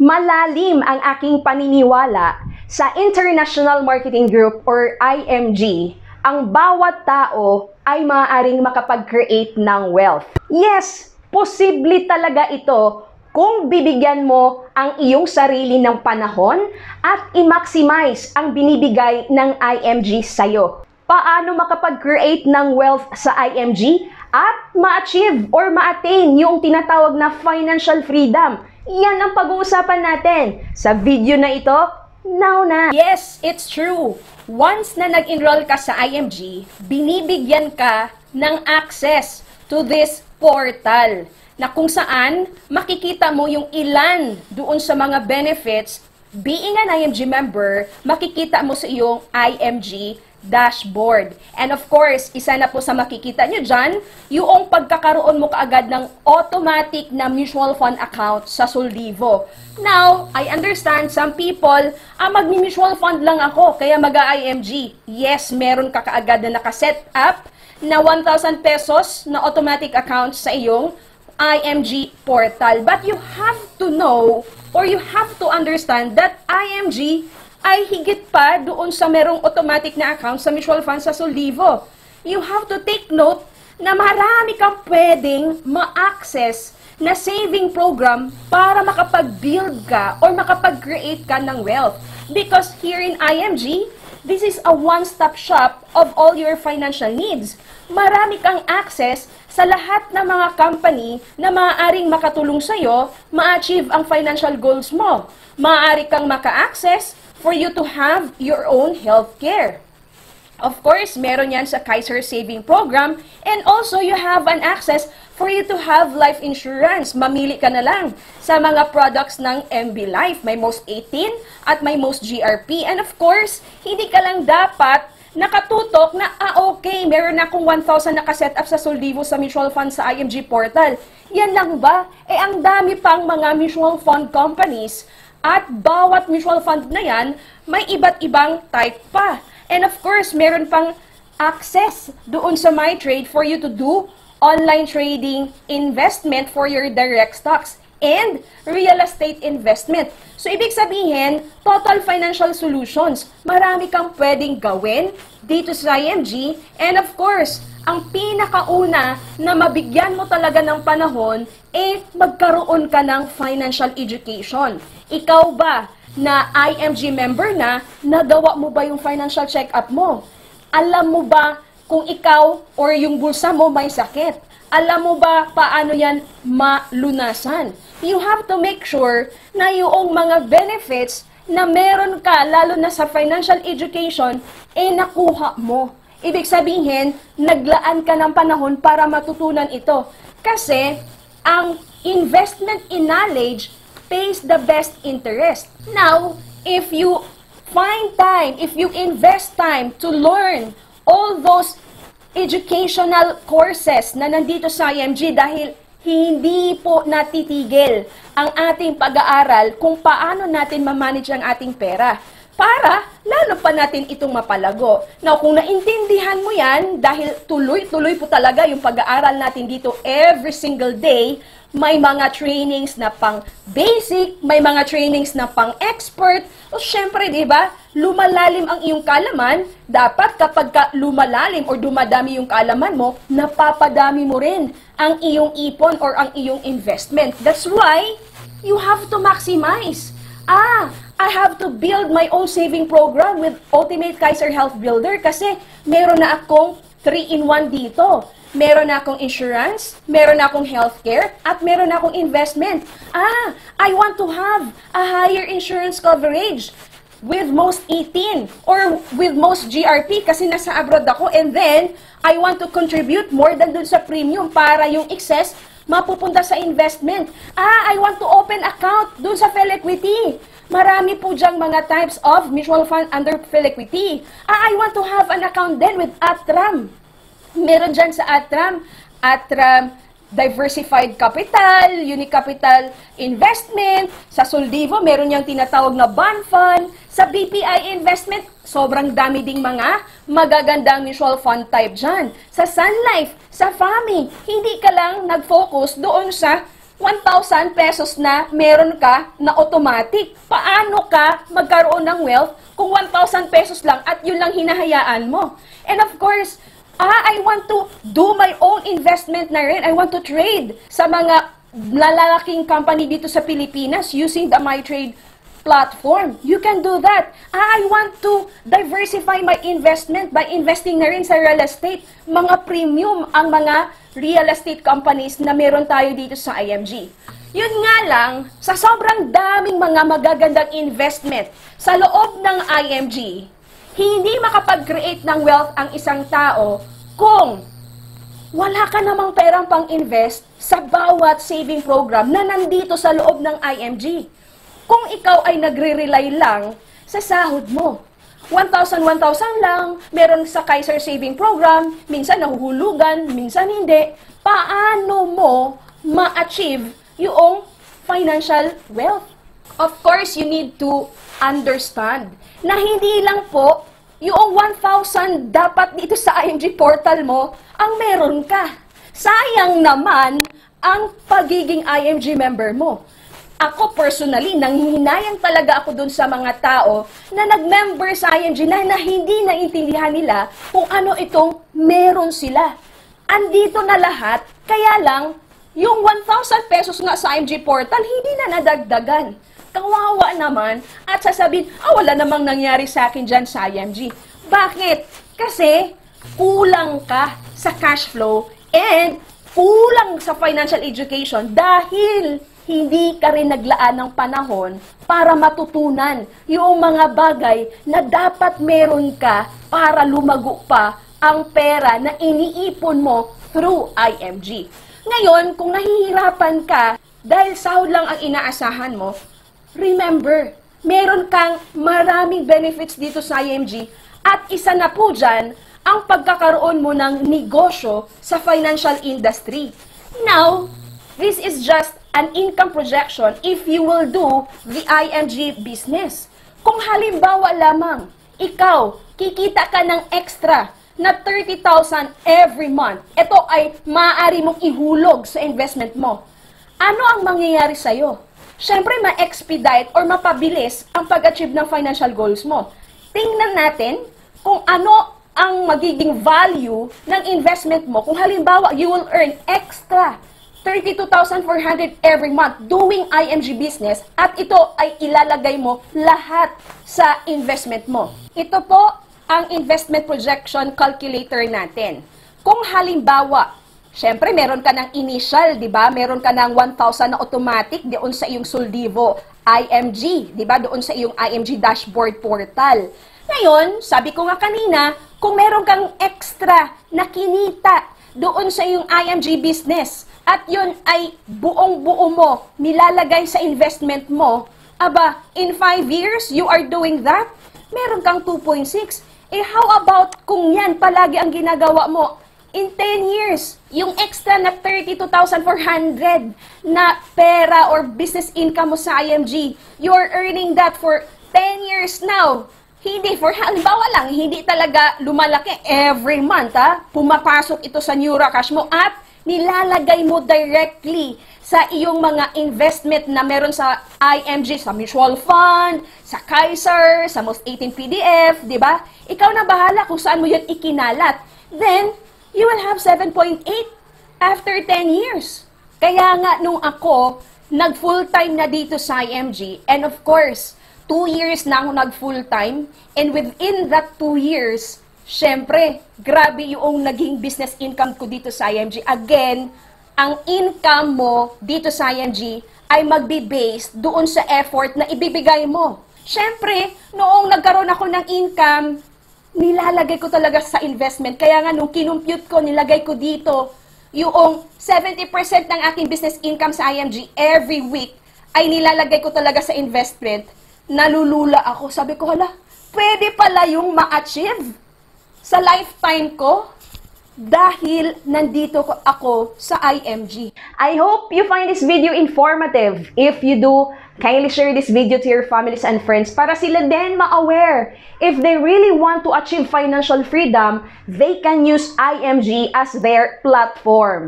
Malalim ang aking paniniwala sa International Marketing Group or IMG. Ang bawat tao ay maaaring makapag-create ng wealth. Yes, posible talaga ito kung bibigyan mo ang iyong sarili ng panahon at i-maximize ang binibigay ng IMG sa'yo. Paano makapag-create ng wealth sa IMG at ma-achieve or ma-attain yung tinatawag na financial freedom? Yan ang pag-uusapan natin sa video na ito. Now na! Yes, it's true. Once na nag-enroll ka sa IMG, binibigyan ka ng access to this portal na kung saan makikita mo yung ilan doon sa mga benefits. Being an IMG member, makikita mo sa iyong IMG dashboard. And of course, isa na po sa makikita nyo dyan, yung pagkakaroon mo kaagad ng automatic na mutual fund account sa Soldivo. Now, I understand some people, magmi-mutual fund lang ako, kaya mag-IMG. Yes, meron ka kaagad na nakaset up na 1,000 pesos na automatic account sa iyong IMG portal. But you have to know or you have to understand that IMG ay higit pa doon sa merong automatic na account sa mutual fund sa Soldivo. You have to take note na marami kang pwedeng ma-access na saving program para makapag-build ka or makapag-create ka ng wealth. Because here in IMG, this is a one-stop shop of all your financial needs. Marami kang access sa lahat ng mga company na maaaring makatulong sa'yo ma-achieve ang financial goals mo. Maaari kang maka-access for you to have your own health care. Of course, meron yan sa Kaiser Saving Program, and also you have an access for you to have life insurance. Mamili ka na lang sa mga products ng MB Life. May most 18 at may most GRP. And of course, hindi ka lang dapat nakatutok na, okay, meron akong 1,000 nakaset up sa Soldivo sa mutual fund sa IMG portal. Yan lang ba? Ang dami pang mga mutual fund companies. At bawat mutual fund na yan, may iba't ibang type pa. And of course, meron pang access doon sa MyTrade for you to do online trading, investment for your direct stocks, and real estate investment. So, ibig sabihin, total financial solutions. Marami kang pwedeng gawin dito sa IMG. And of course, ang pinakauna na mabigyan mo talaga ng panahon, magkaroon ka ng financial education. Ikaw ba na IMG member na, nagawa mo ba yung financial check-up mo? Alam mo ba kung ikaw or yung bulsa mo may sakit? Alam mo ba paano yan malunasan? You have to make sure na yung mga benefits na meron ka, lalo na sa financial education, nakuha mo. Ibig sabihin, naglaan ka ng panahon para matutunan ito. Kasi, ang investment in knowledge pays the best interest. Now, if you find time, if you invest time to learn all those educational courses na nandito sa IMG, dahil hindi po natitigil ang ating pag-aaral kung paano natin ma-manage ang ating pera para lalo pa natin itong mapalago. Now, kung naintindihan mo yan, dahil tuloy-tuloy po talaga yung pag-aaral natin dito every single day, may mga trainings na pang basic, may mga trainings na pang expert. O syempre, di ba, lumalalim ang iyong kaalaman. Dapat kapag lumalalim o dumadami yung kaalaman mo, napapadami mo rin ang iyong ipon or ang iyong investment. That's why you have to maximize. I have to build my own saving program with Ultimate Kaiser Health Builder kasi meron na akong 3-in-1 dito. Meron na akong insurance, meron na akong healthcare, at meron na akong investment. I want to have a higher insurance coverage with most 18 or with most GRP kasi nasa abroad ako, and then I want to contribute more than dun sa premium para yung excess mapupunta sa investment. I want to open account dun sa Filequity. Marami po dyang mga types of mutual fund under Filequity. I want to have an account then with Atram. Meron dyan sa Atram Diversified Capital, Unicapital Investment. Sa Soldivo, meron niyang tinatawag na bond fund. Sa BPI Investment, sobrang dami ding mga magagandang mutual fund type dyan. Sa Sun Life, sa FAMI, hindi ka lang nag-focus doon sa 1,000 pesos na meron ka na automatic. Paano ka magkaroon ng wealth kung 1,000 pesos lang at yun lang hinahayaan mo? And of course, I want to do my own investment na rin. I want to trade sa mga lalaking company dito sa Pilipinas using the MyTrade platform. You can do that. I want to diversify my investment by investing na rin sa real estate. Mga premium ang mga real estate companies na meron tayo dito sa IMG. Yun nga lang, sa sobrang daming mga magagandang investment sa loob ng IMG, hindi makapag-create ng wealth ang isang tao kung wala ka namang perang pang-invest sa bawat saving program na nandito sa loob ng IMG. Kung ikaw ay nagre-rely lang sa sahod mo, 1,000 lang, meron sa Kaiser Saving Program, minsan nahuhulugan, minsan hindi, paano mo ma-achieve yung financial wealth? Of course, you need to understand na hindi lang po yung 1,000 dapat dito sa IMG portal mo ang meron ka. Sayang naman ang pagiging IMG member mo. Ako personally, nanghihinayang talaga ako dun sa mga tao na nag-member sa IMG na hindi naintindihan nila kung ano itong meron sila. Andito na lahat, kaya lang, yung 1,000 pesos nga sa IMG portal, hindi na nadagdagan. Kawawa naman at sasabihin, wala namang nangyari sa akin dyan sa IMG. Bakit? Kasi kulang ka sa cash flow and kulang sa financial education dahil hindi ka rin naglaan ng panahon para matutunan yung mga bagay na dapat meron ka para lumago pa ang pera na iniipon mo through IMG. Ngayon, kung nahihirapan ka dahil sahod lang ang inaasahan mo, remember, meron kang maraming benefits dito sa IMG at isa na po dyan ang pagkakaroon mo ng negosyo sa financial industry. Now, this is just an income projection if you will do the IMG business. Kung halimbawa lamang, ikaw, kikita ka ng extra na 30,000 every month, ito ay maaari mong ihulog sa investment mo. Ano ang mangyayari sa'yo? Siyempre, ma-expedite or mapabilis ang pag-achieve ng financial goals mo. Tingnan natin kung ano ang magiging value ng investment mo. Kung halimbawa, you will earn extra 32,400 every month doing IMG business at ito ay ilalagay mo lahat sa investment mo. Ito po ang investment projection calculator natin. Kung halimbawa, syempre meron ka ng initial, di ba? Meron ka ng 1,000 na automatic doon sa iyong Soldivo IMG, di ba? Doon sa iyong IMG dashboard portal. Ngayon, sabi ko nga kanina, kung meron kang extra na kinita doon sa iyong IMG business, at yun ay buong-buo mo nilalagay sa investment mo, aba, in 5 years, you are doing that, meron kang 2.6. How about kung yan palagi ang ginagawa mo? In 10 years, yung extra na 32,400 na pera or business income mo sa IMG, you're earning that for 10 years now. Hindi, for halimbawa lang, hindi talaga lumalaki every month, pumapasok ito sa NeuroCash mo at nilalagay mo directly sa iyong mga investment na meron sa IMG, sa mutual fund, sa Kaiser, sa Most 18 PDF, di ba? Ikaw na bahala kung saan mo yun ikinalat. Then, you will have 7.8 after 10 years. Kaya nga nung ako, nag-full-time na dito sa IMG, and of course, 2 years na ako nag-full-time, and within that 2 years, syempre, grabe yung naging business income ko dito sa IMG. Again, ang income mo dito sa IMG ay magbe-based doon sa effort na ibibigay mo. Syempre, noong nagkaroon ako ng income, nilalagay ko talaga sa investment. Kaya nga, nung kinumpute ko, nilagay ko dito, yung 70% ng aking business income sa IMG every week ay nilalagay ko talaga sa investment. Nalulula ako. Sabi ko, hala, pwede pala yung ma-achieve sa lifetime ko dahil nandito ako sa IMG. I hope you find this video informative. If you do, kindly share this video to your families and friends para sila din ma-aware. If they really want to achieve financial freedom, they can use IMG as their platform.